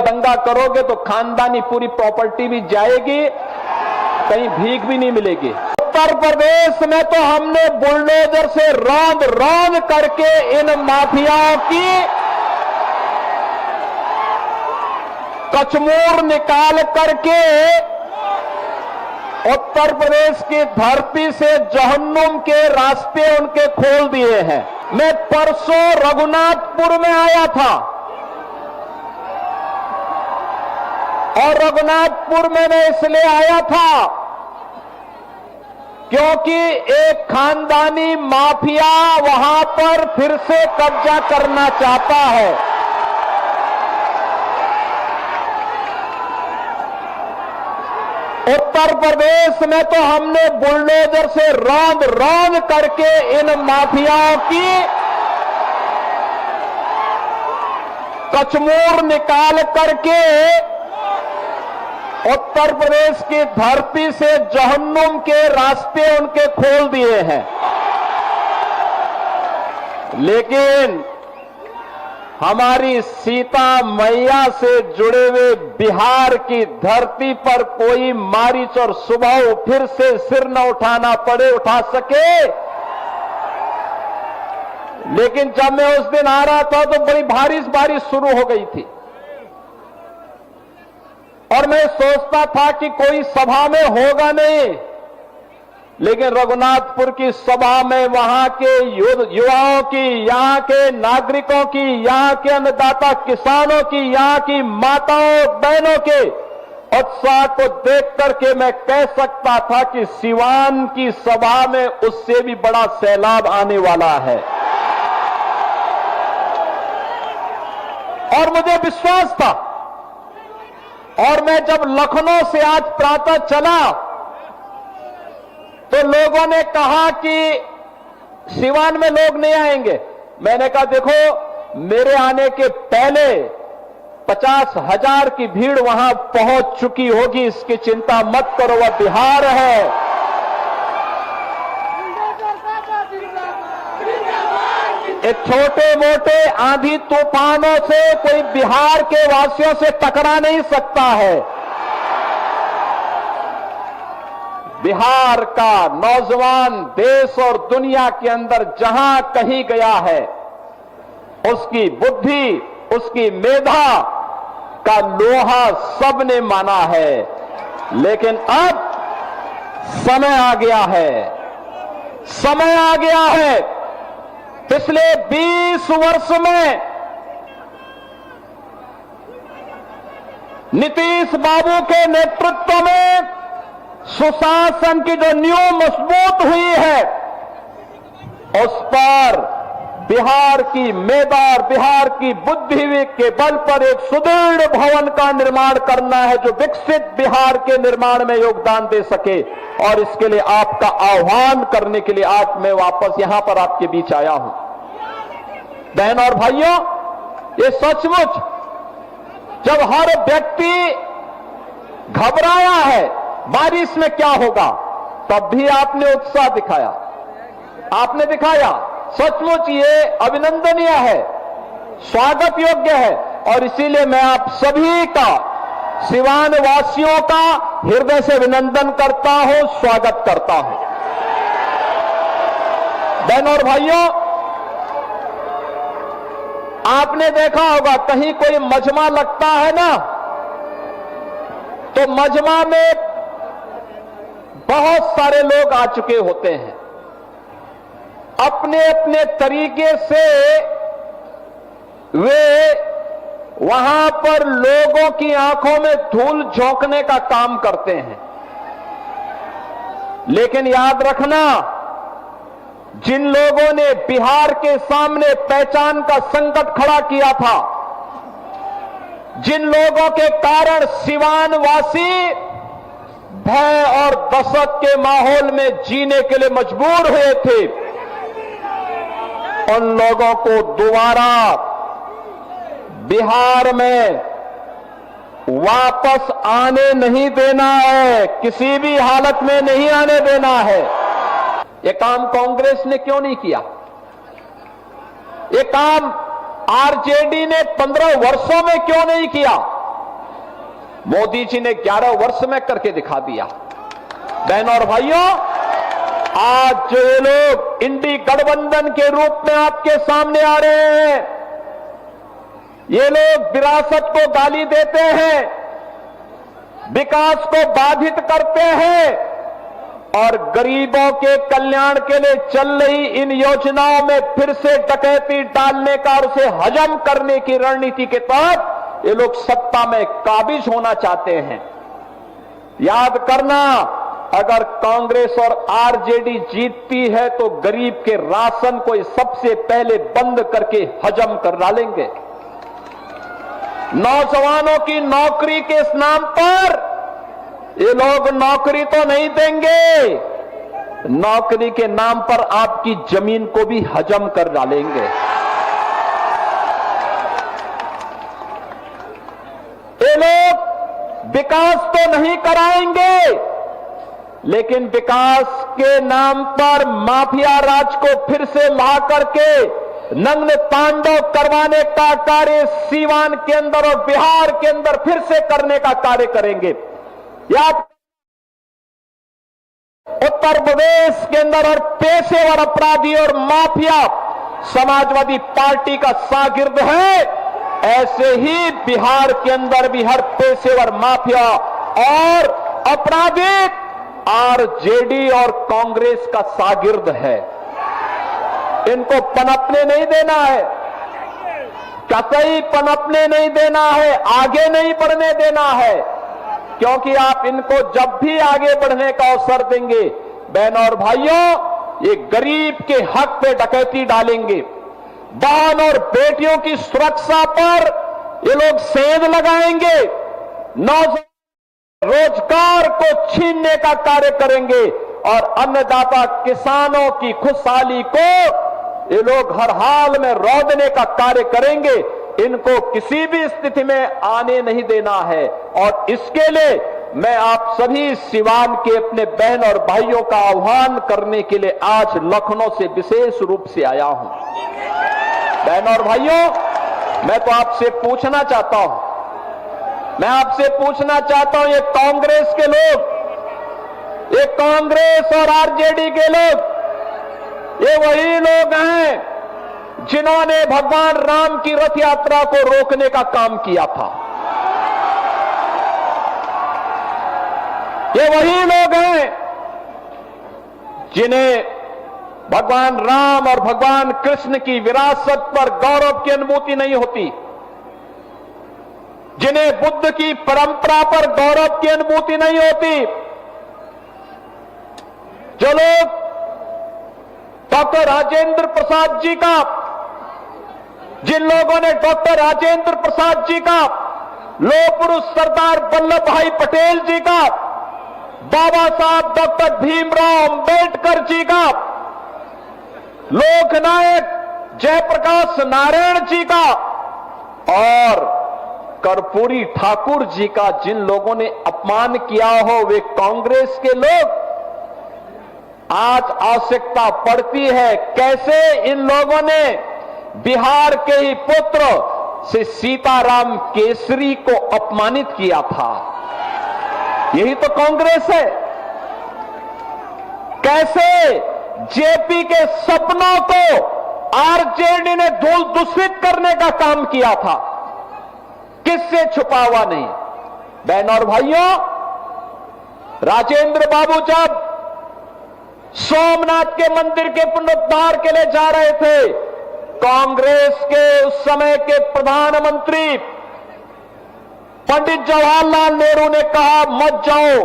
दंगा करोगे तो खानदानी पूरी प्रॉपर्टी भी जाएगी, कहीं भीख भी नहीं मिलेगी। उत्तर प्रदेश में तो हमने बुलडोजर से रौंद रौंद करके इन माफियाओं की कचमूर निकाल करके उत्तर प्रदेश की धरती से जहन्नुम के रास्ते उनके खोल दिए हैं। मैं परसों रघुनाथपुर में आया था और रघुनाथपुर में मैं इसलिए आया था क्योंकि एक खानदानी माफिया वहां पर फिर से कब्जा करना चाहता है। उत्तर प्रदेश में तो हमने बुलडोजर से रौंद रौंद करके इन माफियाओं की कचमूर निकाल करके उत्तर प्रदेश की धरती से जहन्नुम के रास्ते उनके खोल दिए हैं। लेकिन हमारी सीता मैया से जुड़े हुए बिहार की धरती पर कोई मारीच और सुबह फिर से सिर न उठाना पड़े, उठा सके। लेकिन जब मैं उस दिन आ रहा था तो बड़ी बारिश शुरू हो गई थी और मैं सोचता था कि कोई सभा में होगा नहीं, लेकिन रघुनाथपुर की सभा में वहां के युवाओं की, यहां के नागरिकों की, यहां के अन्नदाता किसानों की, यहां की माताओं बहनों के उत्साह को देख करके मैं कह सकता था कि सिवान की सभा में उससे भी बड़ा सैलाब आने वाला है। और मुझे विश्वास था। और मैं जब लखनऊ से आज प्रातः चला तो लोगों ने कहा कि सिवान में लोग नहीं आएंगे। मैंने कहा देखो, मेरे आने के पहले 50,000 की भीड़ वहां पहुंच चुकी होगी, इसकी चिंता मत करो, वह बिहार है। एक छोटे मोटे आंधी तूफानों से कोई बिहार के वासियों से टकरा नहीं सकता है। बिहार का नौजवान देश और दुनिया के अंदर जहां कहीं गया है, उसकी बुद्धि, उसकी मेधा का लोहा सबने माना है। लेकिन अब समय आ गया है, समय आ गया है। पिछले 20 वर्ष में नीतीश बाबू के नेतृत्व में सुशासन की जो नींव मजबूत हुई है, उस पर बिहार की मेधा और बिहार की बुद्धि के बल पर एक सुदृढ़ भवन का निर्माण करना है जो विकसित बिहार के निर्माण में योगदान दे सके। और इसके लिए आपका आह्वान करने के लिए आज मैं वापस यहां पर आपके बीच आया हूं। बहन और भाइयों, ये सचमुच जब हर व्यक्ति घबराया है बारिश में क्या होगा, तब भी आपने उत्साह दिखाया, आपने दिखाया। सचमुच ये अभिनंदनीय है, स्वागत योग्य है। और इसीलिए मैं आप सभी का, सिवान वासियों का हृदय से अभिनंदन करता हूं, स्वागत करता हूं। बहनों और भाइयों, आपने देखा होगा कहीं कोई मजमा लगता है ना, तो मजमा में बहुत सारे लोग आ चुके होते हैं। अपने अपने तरीके से वे वहां पर लोगों की आंखों में धूल झोंकने का काम करते हैं। लेकिन याद रखना, जिन लोगों ने बिहार के सामने पहचान का संकट खड़ा किया था, जिन लोगों के कारण सिवान वासी भय और दहशत के माहौल में जीने के लिए मजबूर हुए थे, उन लोगों को दोबारा बिहार में वापस आने नहीं देना है, किसी भी हालत में नहीं आने देना है। ये काम कांग्रेस ने क्यों नहीं किया? ये काम आरजेडी ने 15 वर्षों में क्यों नहीं किया? मोदी जी ने 11 वर्ष में करके दिखा दिया। बहनों और भाइयों, आज जो ये लोग इंडी गठबंधन के रूप में आपके सामने आ रहे हैं, ये लोग विरासत को गाली देते हैं, विकास को बाधित करते हैं और गरीबों के कल्याण के लिए चल रही इन योजनाओं में फिर से डकैती डालने का और उसे हजम करने की रणनीति के तहत ये लोग सत्ता में काबिज होना चाहते हैं। याद करना, अगर कांग्रेस और आरजेडी जीतती है तो गरीब के राशन को सबसे पहले बंद करके हजम कर डालेंगे। नौजवानों की नौकरी के इस नाम पर ये लोग नौकरी तो नहीं देंगे, नौकरी के नाम पर आपकी जमीन को भी हजम कर डालेंगे। ये लोग विकास तो नहीं कराएंगे, लेकिन विकास के नाम पर माफिया राज को फिर से ला करके नग्न तांडव करवाने का कार्य सीवान के अंदर और बिहार के अंदर फिर से करने का कार्य करेंगे। याद, उत्तर प्रदेश के अंदर और पेशेवर अपराधी और माफिया समाजवादी पार्टी का शागिर्द है, ऐसे ही बिहार के अंदर भी हर पेशेवर माफिया और अपराधी आरजेडी और कांग्रेस का शागिर्द है। इनको पनपने नहीं देना है, कतई पनपने नहीं देना है, आगे नहीं बढ़ने देना है, क्योंकि आप इनको जब भी आगे बढ़ने का अवसर देंगे, बहनों और भाइयों, ये गरीब के हक पे डकैती डालेंगे। बहन और बेटियों की सुरक्षा पर ये लोग सेंध लगाएंगे, नौजवान रोजगार को छीनने का कार्य करेंगे और अन्नदाता किसानों की खुशहाली को ये लोग हर हाल में रौंदने का कार्य करेंगे। इनको किसी भी स्थिति में आने नहीं देना है और इसके लिए मैं आप सभी सिवान के अपने बहन और भाइयों का आह्वान करने के लिए आज लखनऊ से विशेष रूप से आया हूं। बहन और भाइयों, मैं तो आपसे पूछना चाहता हूं, ये कांग्रेस के लोग, ये कांग्रेस और आरजेडी के लोग, ये वही लोग हैं जिन्होंने भगवान राम की रथ यात्रा को रोकने का काम किया था। ये वही लोग हैं जिन्हें भगवान राम और भगवान कृष्ण की विरासत पर गौरव की अनुभूति नहीं होती, जिन्हें बुद्ध की परंपरा पर गौरव की अनुभूति नहीं होती, जो लोग डॉक्टर राजेंद्र प्रसाद जी का, जिन लोगों ने डॉक्टर राजेंद्र प्रसाद जी का, लौह पुरुष सरदार वल्लभ भाई पटेल जी का, बाबा साहब डॉक्टर भीमराव अंबेडकर जी का, लोकनायक जयप्रकाश नारायण जी का और कर्पूरी ठाकुर जी का जिन लोगों ने अपमान किया हो, वे कांग्रेस के लोग। आज आवश्यकता पड़ती है कैसे इन लोगों ने बिहार के ही पुत्र से सीताराम केसरी को अपमानित किया था। यही तो कांग्रेस है। कैसे जेपी के सपनों को आरजेडी ने धूल दूषित करने का काम किया था, किससे छुपा हुआ नहीं। बहनों और भाइयों, राजेंद्र बाबू जब सोमनाथ के मंदिर के पुनरुद्धार के लिए जा रहे थे, कांग्रेस के उस समय के प्रधानमंत्री पंडित जवाहरलाल नेहरू ने कहा मत जाओ।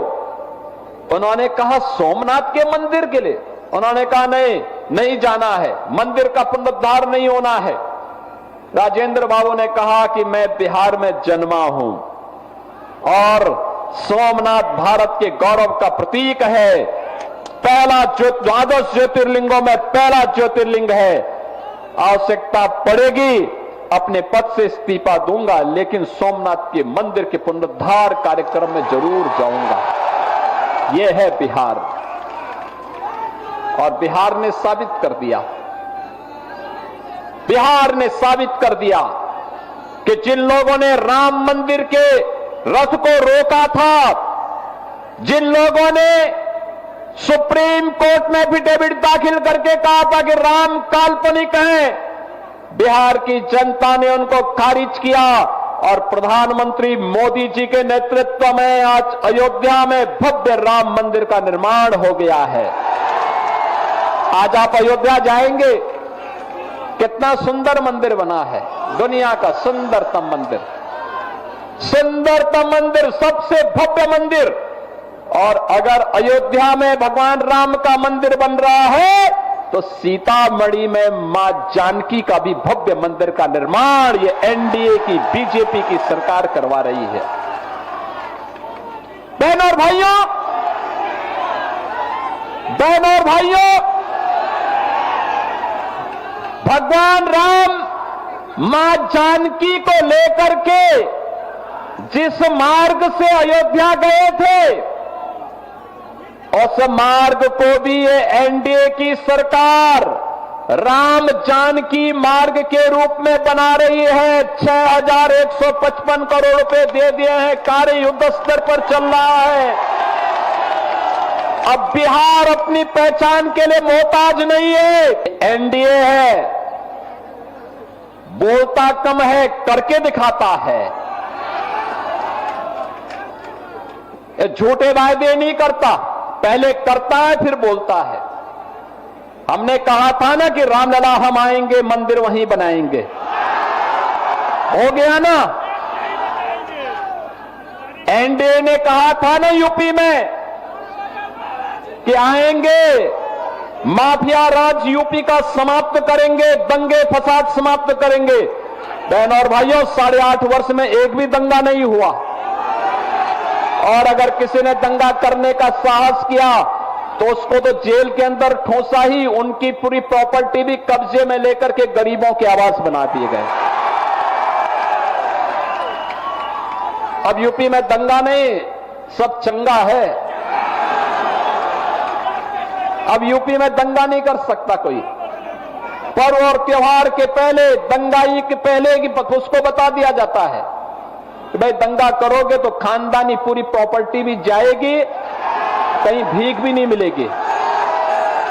उन्होंने कहा सोमनाथ के मंदिर के लिए, उन्होंने कहा नहीं जाना है, मंदिर का पुनरुद्धार नहीं होना है। राजेंद्र बाबू ने कहा कि मैं बिहार में जन्मा हूं और सोमनाथ भारत के गौरव का प्रतीक है, पहला द्वादश ज्योतिर्लिंगों में पहला ज्योतिर्लिंग है। आवश्यकता पड़ेगी अपने पद से इस्तीफा दूंगा, लेकिन सोमनाथ के मंदिर के पुनरुद्धार कार्यक्रम में जरूर जाऊंगा। यह है बिहार, और बिहार ने साबित कर दिया, बिहार ने साबित कर दिया कि जिन लोगों ने राम मंदिर के रथ को रोका था, जिन लोगों ने सुप्रीम कोर्ट में एफिडेविट दाखिल करके कहा था कि राम काल्पनिक हैं, बिहार की जनता ने उनको खारिज किया और प्रधानमंत्री मोदी जी के नेतृत्व में आज अयोध्या में भव्य राम मंदिर का निर्माण हो गया है। आज आप अयोध्या जाएंगे, कितना सुंदर मंदिर बना है, दुनिया का सुंदरतम मंदिर, सुंदरतम मंदिर, सबसे भव्य मंदिर। और अगर अयोध्या में भगवान राम का मंदिर बन रहा है तो सीतामढ़ी में मां जानकी का भी भव्य मंदिर का निर्माण ये एनडीए की, बीजेपी की सरकार करवा रही है। बहनों और भाइयों, बहनों और भाइयों, भगवान राम मां जानकी को लेकर के जिस मार्ग से अयोध्या गए थे, उस मार्ग को भी ये एनडीए की सरकार राम जानकी मार्ग के रूप में बना रही है। 6155 करोड़ रुपए दे दिए हैं, कार्य युद्ध स्तर पर चल रहा है। अब बिहार अपनी पहचान के लिए मोहताज नहीं है, एनडीए है, बोलता कम है, करके दिखाता है। ये झूठे वायदे नहीं करता, पहले करता है फिर बोलता है। हमने कहा था ना कि रामलला हम आएंगे, मंदिर वहीं बनाएंगे, हो गया ना। एनडीए ने कहा था ना यूपी में कि आएंगे, माफिया राज यूपी का समाप्त करेंगे, दंगे फसाद समाप्त करेंगे। बहनों और भाइयों, 8.5 वर्ष में एक भी दंगा नहीं हुआ। और अगर किसी ने दंगा करने का साहस किया तो उसको तो जेल के अंदर ठोसा ही, उनकी पूरी प्रॉपर्टी भी कब्जे में लेकर के गरीबों के आवास बना दिए गए। अब यूपी में दंगा नहीं, सब चंगा है। अब यूपी में दंगा नहीं कर सकता कोई। पर्व और त्योहार के पहले, दंगाई के पहले की उसको बता दिया जाता है कि भाई दंगा करोगे तो खानदानी पूरी प्रॉपर्टी भी जाएगी, कहीं भीख भी नहीं मिलेगी।